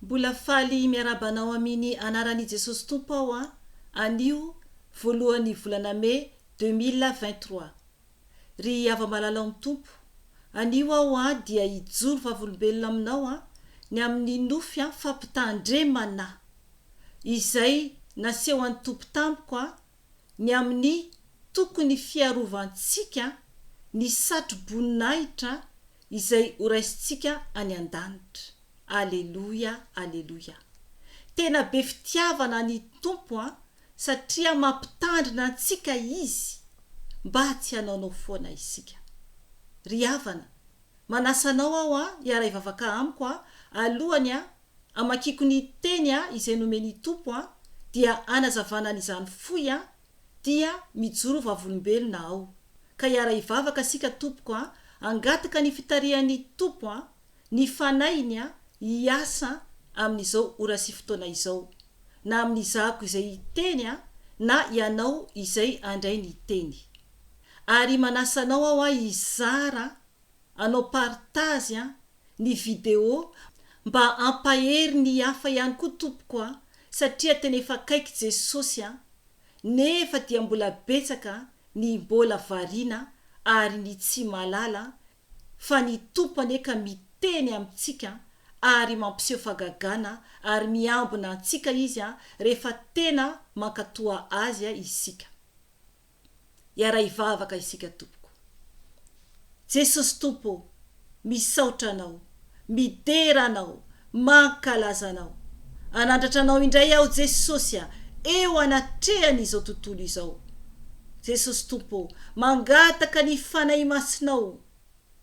Mbola faly miarabanao amin'ny anaran'i Jesosy Tompo aho anio voalohany volana May 2023. Ry ava-malala amin'ny Tompo, anio aho dia hijoro vavolombelona aminao ny amin'ny Nofy Fampitandreman'Ny izay naseho an'ny Tompo tampoka ny amin'ny tokony fiarovantsika ny Satrom-Boninahitrao izay horaisintsika any an-danitra. Alleluia, alleluia. Tena be fitiavana ny Tompo satria mampitandrina antsika izy mba tsy hanaonao foana isika. Ry havana, manasanao aho hiara hivavaka amiko alohany amakiko ny teny izay nomeny Tompo dia anazavana n'izany foy dia mijoro vavolombelona aho. Ka hiara hivavaka sika Tompoko angataka ny fitarihan'ny Tompo ny fanahiny hiasa amin'izao ora sy fotoana izao, na amin'izako izay teny na ianao izay andray ny teny. Ary manasanao aho hizara anao partage ny video mba ampahery ny hafa ihany koa Tompoko satria tena efa akaiky Jesosy nefa dia mbola betsaka ny mbola variana ary ny tsy malala fa ny Tompo aneka miteny amintsika ary mampiseho fagagana ary miambina antsika izy rehefa tena mankatoa azy isika. Hiara hivavaka isika Tompoko. Jesosy Tompo, misaotra anao, midera anao, mankalaza anao. Anandratra anao indray aho Jesosy eo anatrehany izao tontolo izao. Jesosy Tompo, mangataka ny fanahy masinao.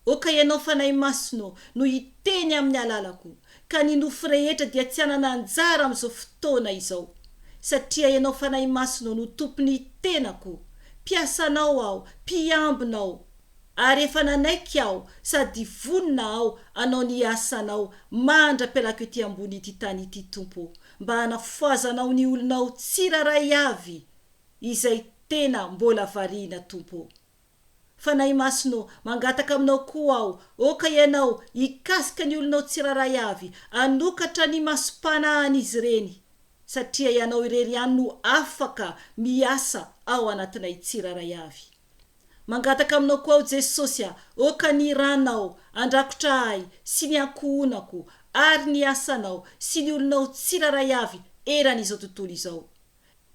Oka ianao fanahy masino no hiteny amin'ny alalako, ka ny nofy rehetra dia tsy hanana anjara amin'izao fotoana izao. Satria ianao fanahy masino no tompony tenako. Mpiasanao aho, mpiambinao, ary efa nanaiky aho sady vonina aho anao ny asanao mandra-pialako ety ambony ity tany ity Tompo, mba hanafoazanao ny olonao tsiraray avy izay tena mbola variana Tompo. Fanahy masino, mangataka aminao koa aho, oka ianao hikasika ny olonao tsiraray avy anokatra ny masom-panahin'izy ireny, satria ianao irery ihany no afaka miasa ao anatinay tsiraray avy. Mangataka aminao koa aho Jesosy oka ny ranao andrakotra ahy sy ny ankohonako ary ny asanao sy ny olonao tsiraray avy eran'izao tontolo izao.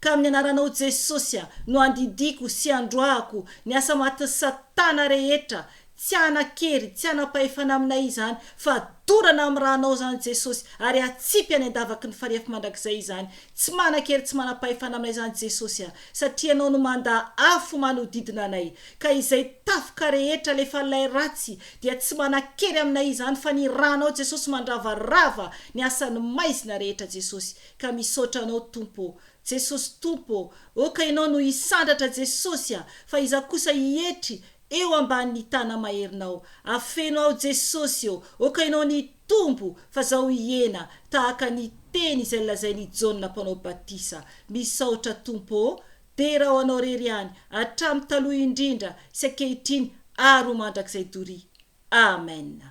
Ka amin'ny anaranao Jesosy no andidiko sy androahako ny asa maty Satana rehetra, tsy anakery, tsy anapahefana aminay izany, fa dorana amin'ny ranao zany Jesosy, ary atsipy any andavaky ny fariafy mandrakizay izany. Tsy manakery, tsy manapahefana aminay izany Jesosy satria anao no manda afo manodidina anay. Ka izay tafoka rehetra lefa lay ratsy dia tsy manakery aminay izany, fa ny ranao Jesosy mandravarava ny asan'ny maizina rehetra Jesosy. Ka misaotra anao Tompo. Jesosy Tompo, oka ianao no hisandratra Jesosy fa iza kosa hietry eo ambanin'ny tana maherinao. Afenao aho Jesosy oka ianao ny tombo fa zao hiena tahaka ny teny izay lazain'ny Jona mpanao batisa. Misaotra Tompo, dera ho anao rery ihany hatramin'ny taloha indrindra sy ankehitriny ary ho mandrakizay dory. Amen.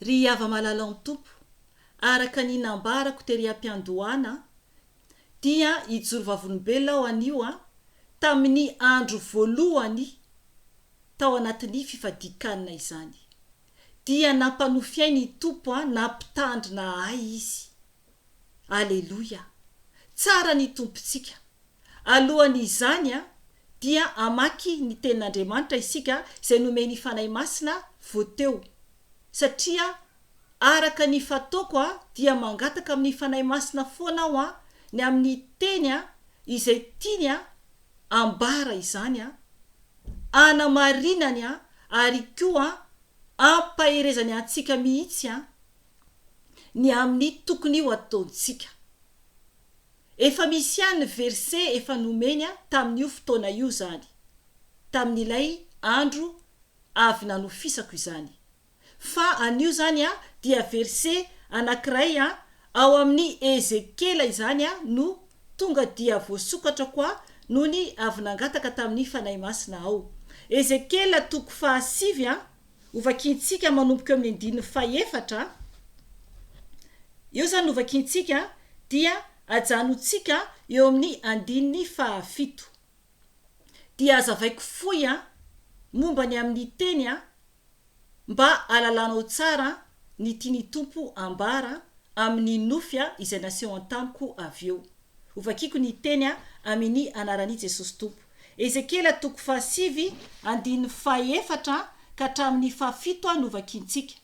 Ry ava-malala amin'ny Tompo, araka ny nambarako tery am-piandohana dia hijoro vavolombelona aho anio tamin'ny andro voalohany tao anatin'ny fifadikanana izany. Dia nampanofiay ny Tompo nampitandrina ahy izy. Alleluia. Tsara ny Tompontsika. Alohan'ny izany dia amaky ny tenin'Andriamanitra isika izay nomeny fanahy masina voateo. Satria araka ny fataoko dia mangataka amin'ny fanahy masina foana aho ny amin'ny teny izay tiany ambara izany anamarinany ary koa ampaherezany antsika mihitsy ny amin'ny tokony ho ataontsika. Efa misy ihany verset efa nomeny tamin'io fotoana io zany, tamin'ilay andro avy nanofisako izany. Fa anio zany dia verset anankiray ao amin'ny Ezekiela izany no tonga dia voasokatra koa no ny avy nangataka tamin'ny fanahy masina ao. Ezekiela 7 ovakintsika manomboka amin'ny 14. io zany novakintsika dia ajanontsika eo amin'ny 7 dia azavaiko foy momba ny amin'ny teny mba alalanao tsara ny tiany tompo ambara amin'ny Nofy izay naseho an-tamiko avy eo. Ovakiko ny teny amin'ny anaran'i Jesosy Tompo. Ezekiela 7:4 ka hatramin'ny 7 novakintsika.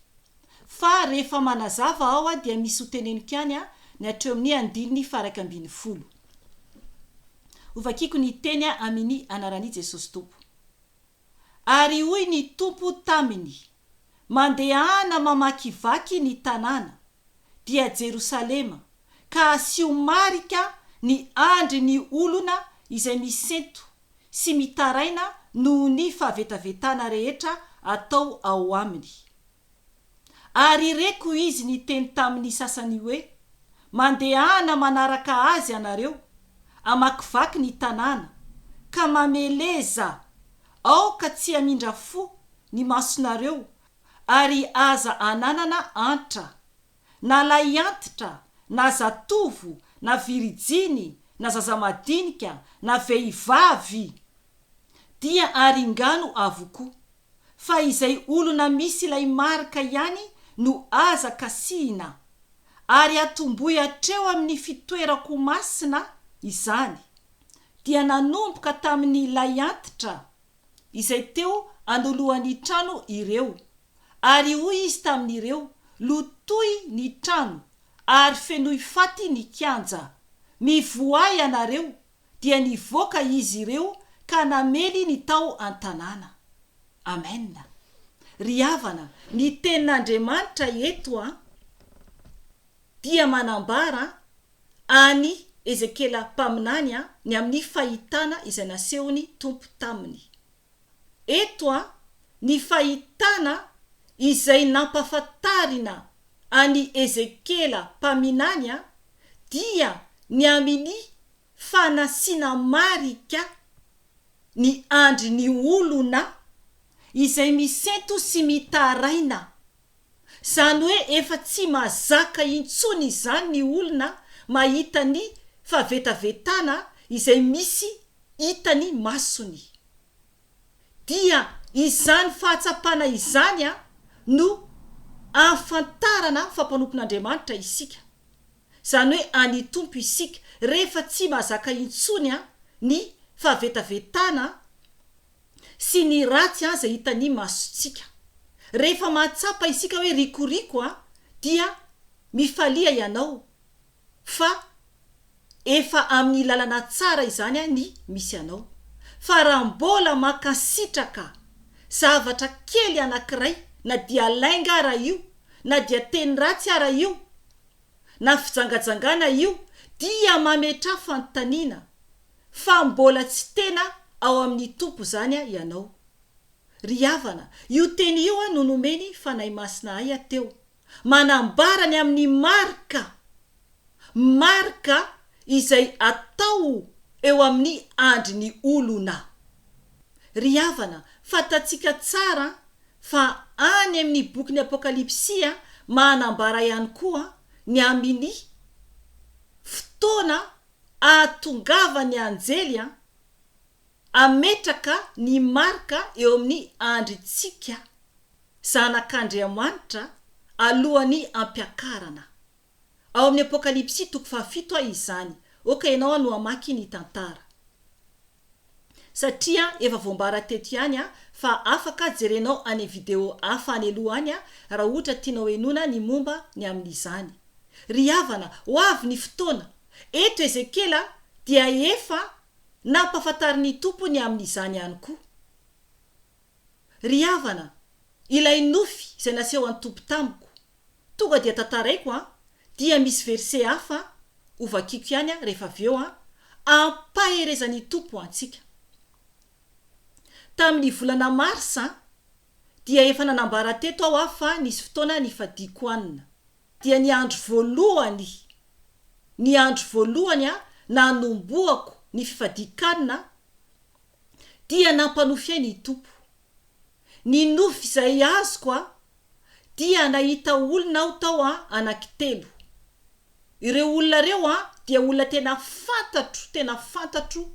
Fa rehefa manazava ao dia misy hoteneniko ihany ny hatreo amin'ny 1:10. Ovakiko ny teny amin'ny anaran'i Jesosy Tompo. Ary hoy ny Tompo taminy, mandehana mamakivaky ny tanàna dia Jerosalema, ka asio marika ny andry ny olona izay misento sy mitaraina noho ny fahavetavetana rehetra atao ao aminy. Ary reko izy ny teny tamin'ny sasany hoe, mandehana manaraka azy ianareo, amakivaky ny tanàna, ka mameleza, aoka tsy amindra fo ny masonareo, ary aza ananana antra, na lay antitra, na zatovo, na virijiny, na zazamadinika, na vehivavy, dia aringano avokoa. Fa izay olona misy ilay marika ihany no aza kasihina, ary atomboy hatreo amin'ny fitoerako masina izany. Dia nanomboka tamin'ny lay antitra izay teo anoloan'ny trano Ireo, ary hoy izy tamin'ireo, lotoy ny trano ary fenoy faty ny kianja, mivoay ianareo. Dia nivoaka izy ireo ka namely ny tao an-tanàna. Amen. Ry havana, ny tenin'Andriamanitra eto dia manambara any Ezekiela mpaminany ny amin'ny fahitana izay nasehony Tompo taminy. Eto ny fahitana izay nampafatarina any Ezekiela mpaminany dia ny amin'ny fanasiana marika ny andry ny olona izay misento sy mitaraina. Zany hoe efa tsy mazaka intsony izany ny olona mahita ny fahavetavetana izay misy hitany masony. Dia izany fahatsapana izany no afantarana fampanopin'Andriamanitra isika. Zany hoe any Tompo isika rehefa tsy mazaka intsony ny fahavetavetana sy ny ratsy zay hitany masontsika. Rehefa mahatsapa isika hoe rikoriko dia mifalia ianao, fa efa amin'ny lalana tsara izany ny misy anao. Fa raha mbola makasitraka zavatra kely anankiray, na dia lainga ara io, na dia teny ratsy ara io, na fijangajangana io, dia mametra fanontaniana fa mbola tsy tena ao amin'ny Tompo zany ianao. Ry havana, io teny io no nomeny fanahy masina teo, manambarany amin'ny marika izay atao eo amin'ny andry ny olona. Ry havana, fatatsika tsara fa any amin'ny bokin'ny Apokalipsy manambara ihany koa ny amin'ny fotoana atongavany anjely ametraka ny marika eo amin'ny andritsika zanak'Andriamanitra alohan'ny ampiakarana. Ao amin'ny Apokalipsy 7 izany. Oka ianao no amaky ny tantara. Satria efa voambara teto ihany fa afaka jerenao any video hafa any alohany raha ohatra tianao enona ny momba ny amin'izany. Ry havana, ho avy ny fotoana. Eto Ezekiela dia efa nampafantarin'ny Tompo ny amin'izany ihany koa. Ry havana, ilay Nofy izay naseho an'ny Tompo tamiko, tonga dia tantaraiko dia misy verset hafa ovakiko ihany rehefa aveo ampaherezan'ny Tompo antsika. Tamin'ny volana Marsa dia efa nanambara teto ao fa nisy fotoana ny fadiko anina. Dia ny andro voalohany nanomboako ny fifadikanina dia nampanofy ny Tompo. Ny nofy izay azoko dia nahita olona aho tao anankitelo. ireo olona reo dia olona tena fantatro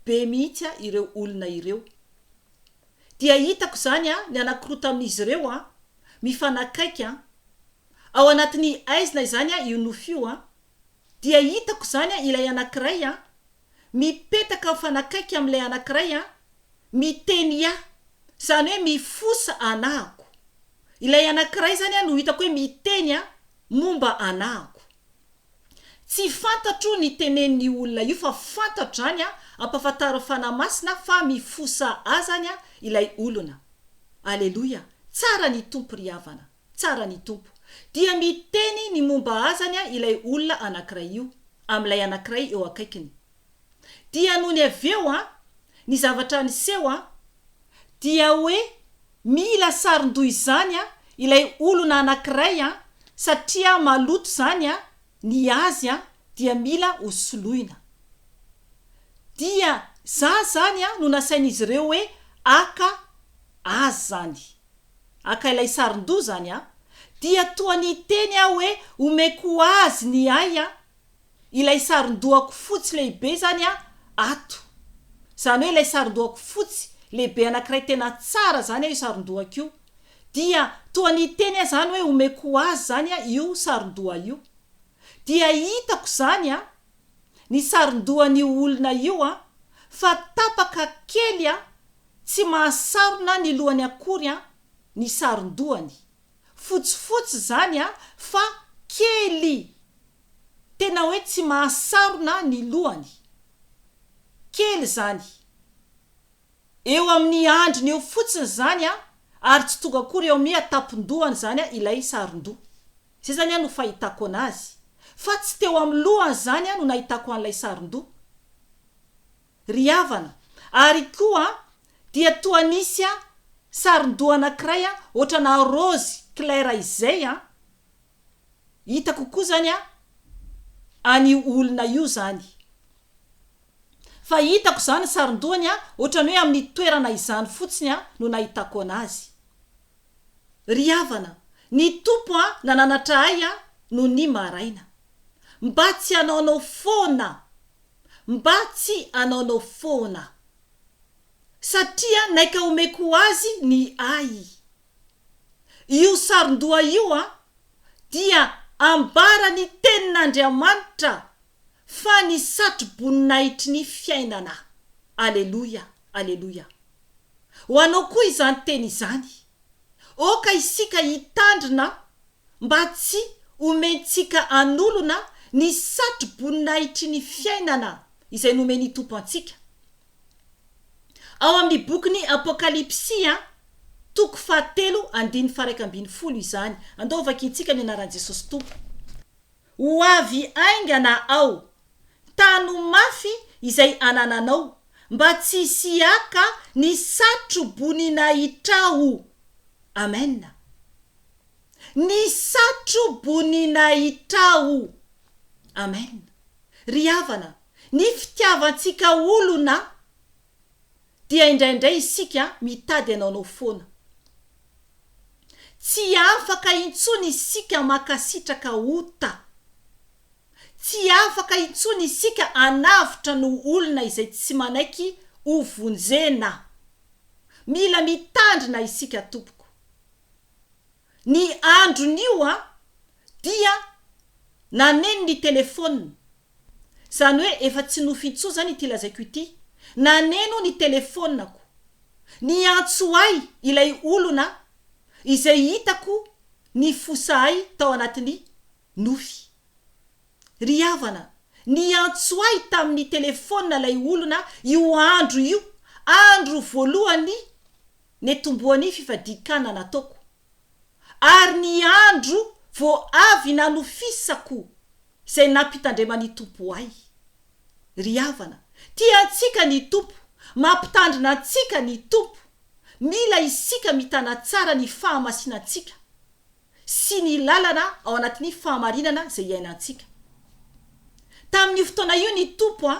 be mihitsy ireo olona ireo. Dia hitako zany ny anankiroa tamin'izy ireo mifanakaiky ao anatin'ny Aizina izany io Nofy dia hitako zany ilay anankiray mipetaka mifanakaiky amin'ilay anankiray miteny zany hoe mifosa anahako. Ilay anankiray zany no hitako hoe miteny momba anahako. Tsy fantatro ny tenen'ny olona io fa fantatro zany ampafantaro fanahy masina fa mifosa azany ilay olona. Aleluia. Tsara ny tompo ry havana. Tsara ny tompo. Dia miteny ny momba azany ilay olona anankiray io amin'ilay anankiray eo akaikiny. Dia noho ny aveo ny zavatra niseho dia hoe mila saron-doha izany ilay olona anankiray satria maloto zany ny azy dia mila hosoloina. Dia zany no nasain'izy ireo hoe aka azy zany. Aka ilay saron-doha zany dia toa ny teny hoe omeko azy ny ilay saron-dohako fotsy lehibe zany ato. Zany hoe ilay saron-dohako fotsy lehibe anankiray tena tsara zany io saron-dohako io. Dia toa ny teny zany hoe omeko azy zany io saron-doha io. Dia hitako zany ny saron-dohan'io olona io fa tapaka kely tsy mahasarona ny lohany akory ny saron-dohany. Fotsifotsy zany fa kely. Tena hoe tsy mahasarona ny lohany. Kely zany. Eo amin'ny andriny eo fotsiny zany ary tsy tonga akory eo amin'ny tapon-dohany zany ilay saron-doha. Zay zany no fahitako anazy. Fa tsy teo amin'ny lohany zany no nahitako an'ilay saron-doha. Ry havana. Ary koa dia toa nisy saron-doha anankiray ohatrana rose clair izay hitako koa zany any olona io zany. Fa hitako zany saron-dohany ohatrany hoe amin'ny toerana izany fotsiny no nahitako anazy. Ry havana, ny tompo nananatra ahy no ny maraina. Mba tsy anaonao foana. Mba tsy anaonao foana. Satria naika omeko azy ny ay. Io saron-doha io dia ambara ny tenin'Andriamanitra fa ny Satrom-Boninahitrany fiainana. Aleluia, aleluia. Ho anao koa izany teny izany. Oka isika hitandrina mba tsy omentsika an'olona ny Satrom-Boninahitrany fiainana izay nomeny tompo antsika. Ao amin'ny bokin'ny Apokalipsy toko 7:1-12 izany. Andao vakintsika ny anaran'i Jesosy tompo. Ho avy aingana ao Tano Mafy izay anananao mba tsy siaka ny Satrom-Boninahitrao. Amen. Ny Satrom-Boninahitrao. Amen. Ry havana, ny fitiavantsika olona dia indraindray isika mitady anaonao foana. Tsy afaka intsony isika makasitraka ota. Tsy afaka intsony isika anavitra no olona izay tsy manaiky ho vonjena. Mila mitandrina isika tompoko. Ny andron'io dia naneno ny telefona. Zany hoe efa tsy nofintso zany ity lazaiko ity. Naneno ny telefonako. Ny antsoay ilay olona izay hitako ny fosahay tao anatin'ny Nofy. Ry havana, ny antsoay tamin'ny telefona lay olona io andro io, andro voalohany netomboany fifadikana nataoko. Ary ny andro vo avy nanofisako izay nampitandreman'ny tompo ahy. Ry havana, tia antsika ny tompo, mampitandrina antsika ny tompo. Mila isika mitana tsara ny fahamasinantsika sy ny lalana ao anatin'ny fahamarinana izay iainantsika. Tamin'ny fotoana io ny tompo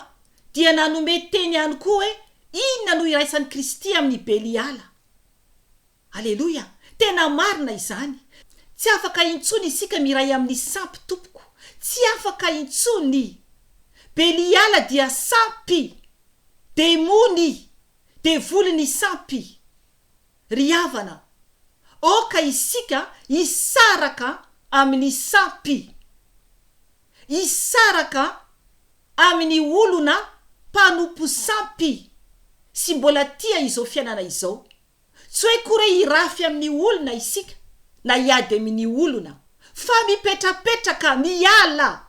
dia nanome teny ihany koa hoe inona no iraisan'ny Kristy amin'ny Beliala. Aleluia. Tena marina izany. Tsy afaka intsony isika miray amin'ny sampy tompoko. tsy afaka intsony. Beliala dia sampy, demony, de volony sampy. Ry havana, oka isika isaraka amin'ny sampy, isaraka amin'ny olona mpanompo sampy. Sy mbola tia izao fiainana izao. Tsy hoe kory irafy amin'ny olona isika na iady amin'ny olona, fa mipetrapetraka miala.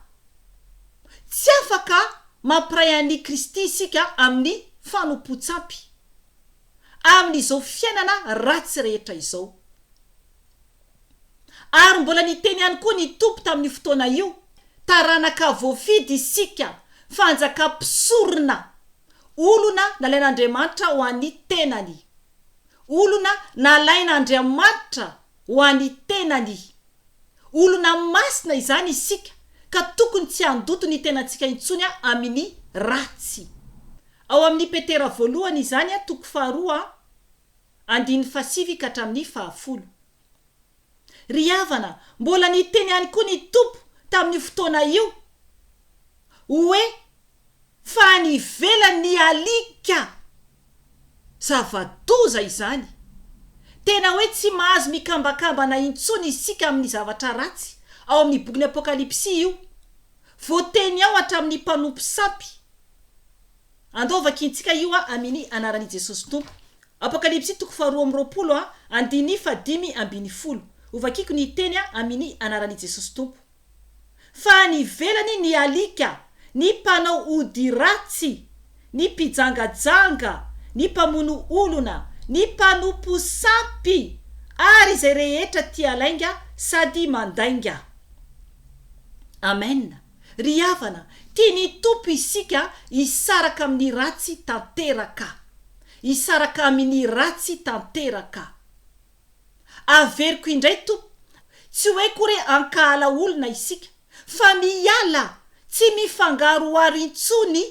Tsy afaka mampiray an'i Kristy isika amin'ny fanompo-tsampy amin'izao fiainana ratsy rehetra izao. Ary mbola niteny ihany koa ny Tompo tamin'ny fotoana io, taranaka voafidy isika fanjakam-pisorona, olona nalain'Andriamanitra ho an'ny tenany, olona nalain'Andriamanitra ho an'ny tenany, olona masina izany isika, ka tokony tsy handoto ny tenantsika intsony amin'ny ratsy. Ao amin'ny Petera voalohany izany 2:7-10. Ry havana, mbola niteny ihany koa ny Tompo tamin'ny fotoana io hoe fa ny ivelany alika. Zava-doza izany. Tena hoe tsy mahazo mikambakambana intsony isika amin'ny zavatra ratsy. Ao amin'ny bokin'ny Apokalipsy io, voateny ao hatramin'ny mpanompo sampy. Andao vakintsika io amin'ny anaran'i Jesosy Tompo. Apokalipsy 2:2-5-10. Ovakiko ny teny amin'ny anaran'i Jesosy Tompo. Fa ny ivelany ny alika, ny mpanao ody ratsy, ny mpijangajanga, ny mpamono olona, ny mpanompo sampy, ary izay rehetra tia lainga sady mandainga. Amen. Ry havana, tiany Tompo isika isaraka amin'ny ratsy tanteraka. Isaraka amin'ny ratsy tanteraka. Averiko indray Tompo, tsy hoe kory ankala olona isika, fa miala, tsy mifangaroaro intsony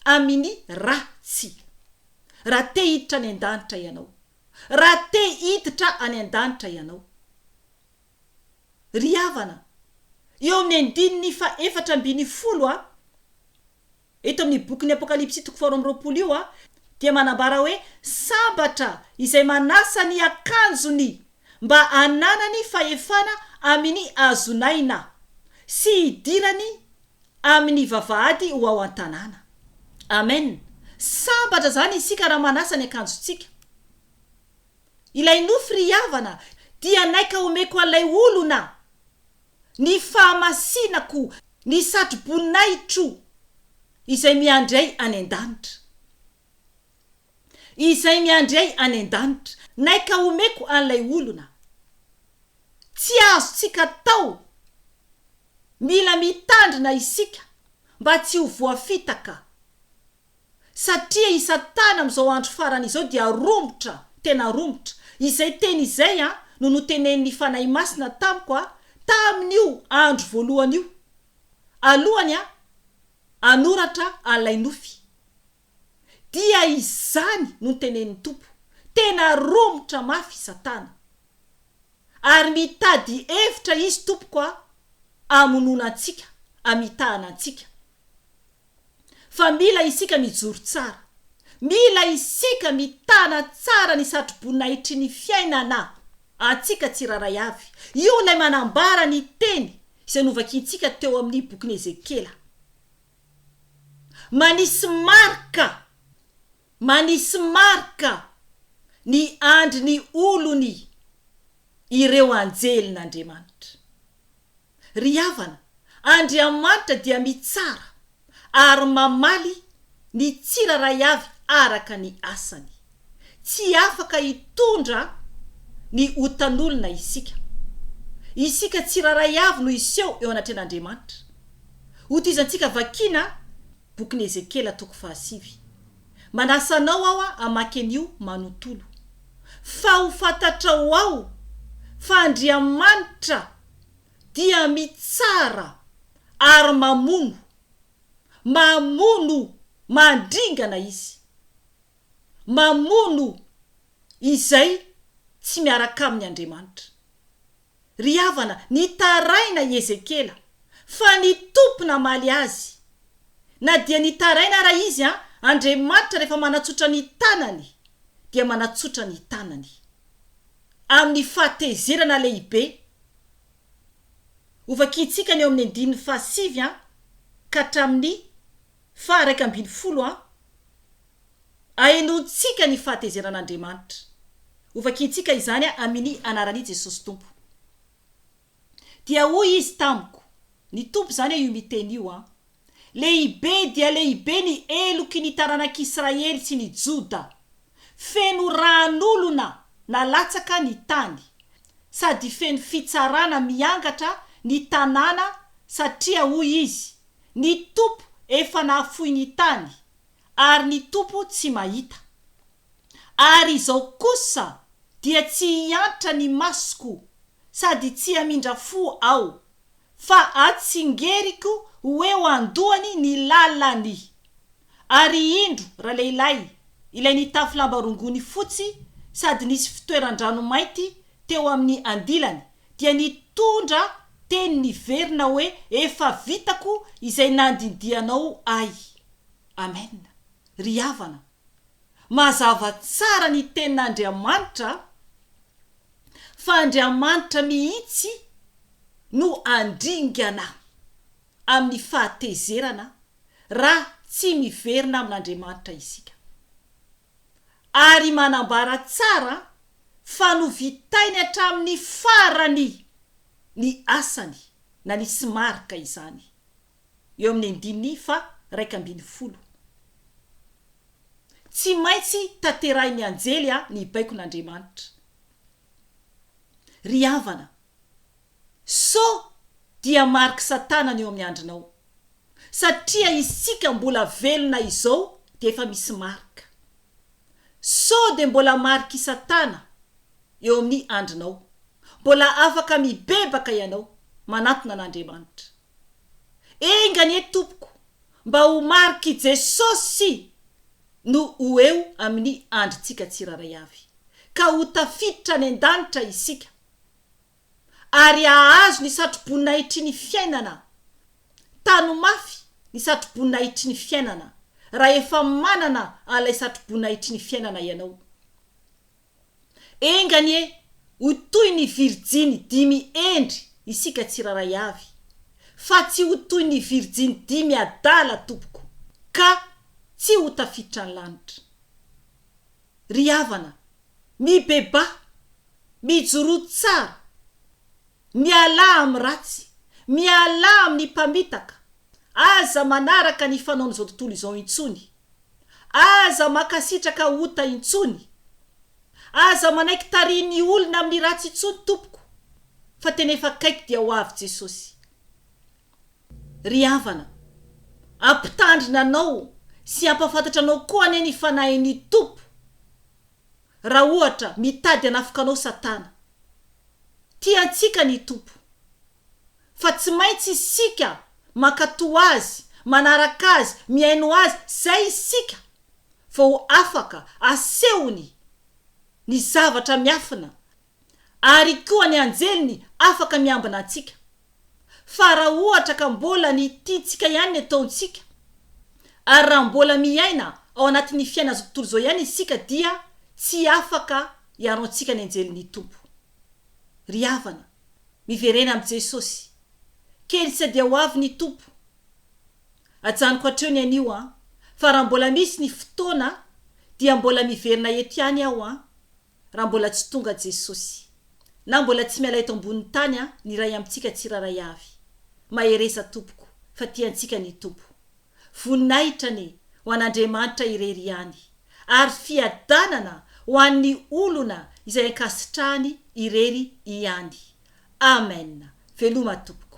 amin'ny ratsy. Raha te hiditra any an-danitra ianao, raha te hiditra any an-danitra ianao. Ry havana, eo amin'ny 4:10 eto amin'ny bokin'ny Apokalipsy 4:20 io dia manambara hoe sambatra izay manasa ny akanjony mba hananany fahefana amin'ny azonaina sy hidirany amin'ny vavahady ho ao an-tanàna. Amen. Sambatra zany isika raha manasa ny akanjontsika. Ilay Nofy ry havana dia naika omeko an'ilay olona ny fahamasinako, ny Satrom-Boninahitrao izay miandray any an-danitra. Izay miandray any an-danitra. Naika omeko an'ilay olona. Tsy azontsika tao. Mila mitandrina isika mba tsy ho voafitaka. Satria i Satana amin'izao andro farany izao dia rombotra, tena rombotra. Izay teny izay no notenen'ny FANAHY masina tamiko tamin'io andro voalohany io. Alohany anoratra an'ilay Nofy. Dia izany no tenen'ny Tompo. Tena rombotra mafy Satana. Ary mitady hevitra izy Tompo amonona antsika, amitahana antsika. Fa mila isika mijoro tsara. Mila isika mitana tsara ny Satrom-Boninahitrao ny fiainana. Antsika tsy raray avy. Io lay manambara ny teny izay novakintsika teo amin'ny bokin'i Ezekiela. Manisy marka ny andry ny olony ireo anjelin'Andriamanitra. Ry havana, Andriamanitra dia mitsara ary mamaly ny tsiraray avy araka ny asany. Tsy afaka hitondra ny otan'olona isika. Isika tsiraray avy no iseho eo anatren'Andriamanitra. Hotizantsika vakina bokin'i Ezekiela 5. Manasanao aho hamaky an'io manontolo. Fa ho fantatrao ao fa Andriamanitra dia mitsara ary mamono mandringana izy. Mamono izay tsy miaraka amin'ny Andriamanitra. Ry havana, nitaraina i Ezekiela fa ny tompona maly azy na dia ny taraina raha izy Andriamanitra rehefa manatsotra ny tanany dia manatsotra ny tanany amin'ny fahatezerana lehibe. Ovakitsika ny eo amin'ny 5:7 ka hatramin'ny 1:12 ainotsika ny fahatezeran'Andriamanitra. Ovakitsika izany amin'ny anaran'i Jesosy Tompo. Dia hoy izy tamiko, ny Tompo zany io miteny io lehibe dia lehibe ny eloky ny taranak'Israely sy ny Joda, feno ran'olona nalatsaka ny tany, sady feno fitsarana miangatra ny tanàna, satria hoy izy, ny Tompo efa nahafoy ny tany, ary ny Tompo tsy mahita. Ary izao kosa dia tsy hiantra ny masoko, sady tsy hamindra fo aho, fa atsingeriko hoe andohany ny lalany. Ary indro ralehilahy ilay nitafy lamba rongony fotsy sady nisy fitoeran-drano mainty teo amin'ny andilany dia nitondra teny niverina hoe efa vitako izay nandindianao ahy. Amen. Ry havana, mazava tsara ny tenin'Andriamanitra fa Andriamanitra mihitsy no andringana amin'ny fahatezerana raha tsy miverina amin'Andriamanitra isika. Ary manambara tsara fa novitainy hatramin'ny farany ny asany na ny simarika izany. Eo amin'ny 5:12. Tsy maintsy tanterahiny anjely ny baikon'Andriamanitra. Ry havana, so dia mariky Satana eo amin'ny andrinao, satria isika mbola velona izao dia efa misy marika. So dia mbola mariky Satana eo amin'ny andrinao, mbola afaka mibebaka ianao manatona an'Andriamanitra. Engany tompoko, mba ho mariky Jesosy no ho eo amin'ny andritsika tsiraray avy, ka ho tafiditra ny an-danitra isika, ary ahazo ny Satrom-Boninahitrao ny fiainana. Tano Mafy ny Satrom-Boninahitrao ny fiainana, raha efa manana alay Satrom-Boninahitrao ny fiainana ianao. Engany ho toy ny virjiny 5 endry isika tsiraray avy, fa tsy ho toy ny virjiny 5 adala tompoko, ka tsy ho tafiditra ny lanitra. Ry havana, mibeba, mijoro tsara, miala amin'ny ratsy, miala amin'ny mpamitaka, aza manaraka ny fanaony izao tontolo izao intsony, aza makasitraka ota intsony, aza manaiky tariny olona amin'ny ratsy intsony tompoko, fa tena efa kaiky dia ho avy Jesosy. Ry havana, ampitandrina anao sy ampafantatra anao koa ane ny fanahin'ny Tompo, raha ohatra mitady hanafika anao Satana. Tiantsika ny Tompo, fa tsy maintsy isika makato azy, manaraka azy, miaino azy, zay isika fa ho afaka asehony ny zavatra miafina, ary koa ny anjeliny afaka miambina antsika. Fa raha ohatra ka mbola ny tiantsika ihany ny ataontsika, ary raha mbola miaina ao anatin'ny fiaina azo tontolo izao ihany isika, dia tsy afaka hiaro antsika ny anjelin'ny Tompo. Ry havana, miverena amin'ny Jesosy, kely tsy dia ho avy ny Tompo. Ajanoko hatreo ny anio fa raha mbola misy ny fotoana dia mbola miverina eto ihany aho raha mbola tsy tonga Jesosy, na mbola tsy miala eto ambonin'ny tany ny ray amintsika tsiraray avy. Maheresa tompoko, fa tiantsika ny Tompo. Voninahitra ho an'Andriamanitra irery ihany, ary fiadanana ho an'ny olona izay ankasitrahany irery ihany. Amen. Veloma tompoko.